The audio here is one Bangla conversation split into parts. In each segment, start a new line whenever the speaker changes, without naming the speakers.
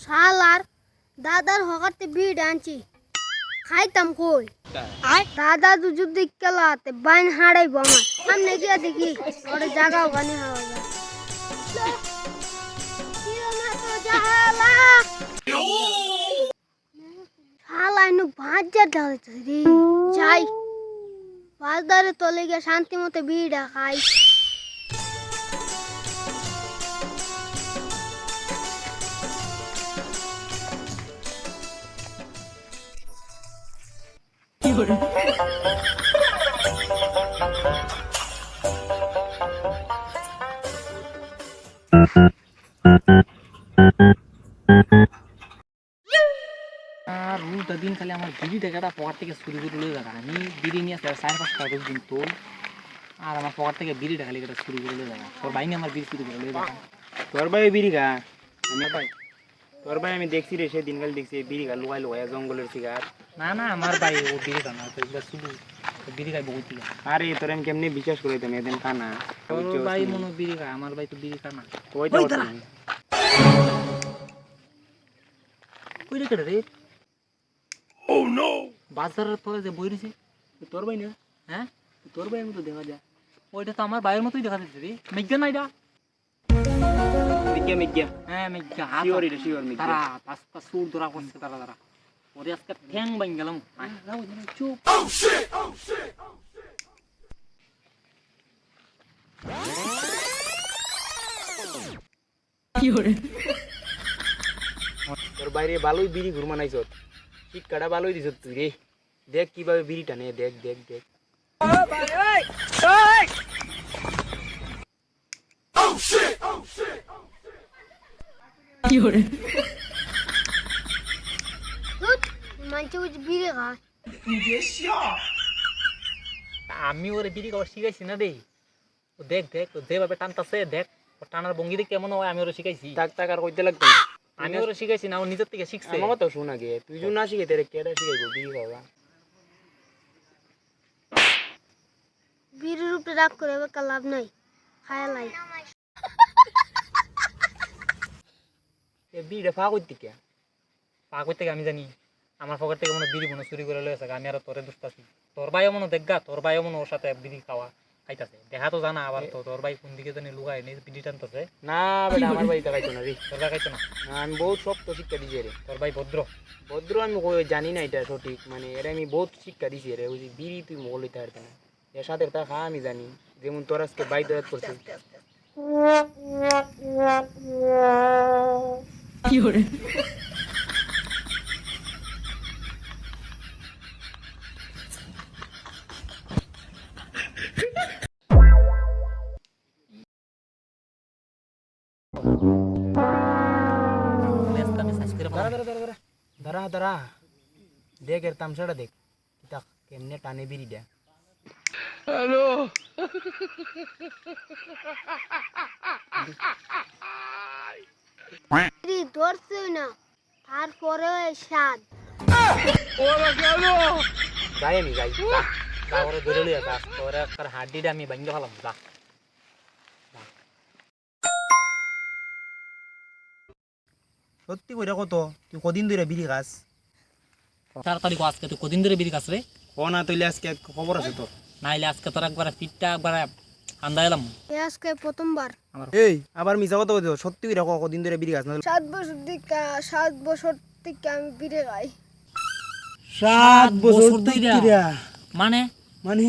শালার দাদার হকাতে বিড়ি আনছি খাইতাম কই আর দাদা তো যদি কেলাতে বাইন হাড়াইব আমার সামনে গিয়ে দেখি ওরে জায়গা ওখানে হাওয়া শালা ইনু ভাজ্জা ঢালছে রে যাই বাজারে তলে গিয়ে শান্তি মতো বিড়িটা খাই
আর রুলটা দিন খালি আমার বিড়ি টাকাটা পকেট থেকে চুরি করে লয়ে যাবে আমি বিড়ি নিয়ে আসলে 4-5 টাকা করে দিন তোল আর আমার পকেট থেকে বিড়িটা খালি একটা চুরি করে লয়ে যাবে তোর ভাই নিয়ে আমার বিড়ি চুরি করে লয়ে যাবে
তোর ভাই বিড়ি খা আমি ভাই তোর ভাই আমি দেখছি রে সেই দিনকাল দেখছি বিড়ি খা লুকাই লুকাই জঙ্গলের সিগার
না না আমার ভাই ও বিড়ি খানা তো এগুলো শুধু বিড়ি খাই বহুত থেকে
আরে তোর আমি কেমনি বিশ্বাস করে তুমি এদিন খানা
তোর ভাই মনে বিড়ি খায় আমার ভাই তো বিড়ি খানা
কইটা
কই রে কেটে রে ও নো বাজারের তলে যে বই রয়েছে
তোর ভাই না
হ্যাঁ
তোর ভাই মতো দেখা যায়
ওইটা তো আমার ভাইয়ের মতোই দেখা যাচ্ছে রে মেঘা না এটা
মিজ্ঞা
হ্যাঁ মেঘা
শিওর এটা শিওর মিজ্ঞা
তারা পাঁচটা সুর ধরা করছে তারা তারা ওরে আজকে ঠ্যাং ভাঙ গেলাম চুপ
তোর বাইরে ভালোই বিড়ি ঘুরমানাইছ ঠিক কাটা ভালোই দিছ তুই রে দেখ কিভাবে বিড়ি টানে দেখ দেখ দেখ
মানছে বুঝি বিড়ি খায়
আমি ওরে বিড়ি খাওয়া শিখাইছি না রে ও দেখ দেখ ও যেভাবে টানতাছে দেখ ও টানার ভঙ্গিতে কেমন হয় আমি ওরে শিখাইছি
টাক টাক আর কইতে লাগতো না
আমি ওরে শিখাইছি না ও নিজের থেকে শিখছে
আমার তো শোন আগে তুই যদি না শিখে তোরে কেডা শিখাইবো বিড়ি খাওয়া
বিড়ির উপরে রাগ করে বেকার লাভ নাই খায়া লাই
এ বিড়িটা ফা কইতে কে
পা কই থেকে আমি জানি আমার পকেট থেকে মনে বিড়ি মনে চুরি করে লয়েছে আমি আর তোরে দুষ্টাছি তোর ভাইও মনে দেখগা তোর ভাইও মনে ওর সাথে বিড়ি খাওয়া খাইতাছে দেখা তো জানা আবার তো তোর ভাই কোন দিকে জানি লুকায় নেই বিড়ি টানতেছে
না বেটা আমার ভাই দেখাইতো না রে
তোর ভাই খাইতো না
না, আমি বহুত শক্ত শিক্ষা দিছি রে
তোর ভাই ভদ্র
ভদ্র আমি জানি না এটা সঠিক মানে এটা আমি বহুত শিক্ষা দিছি রে ওই যে বিড়ি তুই মোল হইতে পারতে না এর সাথে তা খা আমি জানি যেমন তোর আজকে বাই দরাত করছিস
আমি সাইজ করে
দাঁড়া দাঁড়া দাঁড়া দাঁড়া দাঁড়া দেখ এর তামসাটা দেখ দেখ কেমনে টানে বিড়িটা
বিড়ি ধরছে না তারপরে স্বাদ
যাই আমি যাই
তারপরে ধরে লিয়া গাছ তোরে একটা হাড্ডিটা আমি ভাঙ্গে ফেলাম যা
সত্যি কইরা কত তুই কদিন ধরে বিড়ি খাস
তাড়াতাড়ি আজকে তুই কদিন ধরে বিড়ি খাস রে
ও না তুইলে আজকে খবর আছে তো
নাইলে আজকে তোর একবার পিঠটা একবার আন্দাইলাম
আজকে প্রথমবার
এই আবার মিছা কথা কইছো সত্যি কইরা কদিন ধরে বিড়ি খাস না
7 বছর থেকে আমি বিড়ি খাই
7 বছর
ধইরা।
ধইরা
মানে
মানে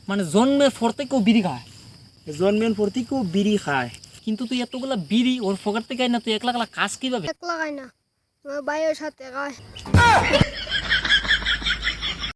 মানে জন্মের পর থেকেও বিড়ি খায়
জন্মের পর থেকেও বিড়ি খায়
কিন্তু তুই এতগুলা বিড়ি ওর পকেট থেকে না তুই একলা একলা কাজ কিভাবে
একলা খাই না তোমার ভাইয়ের সাথে খাই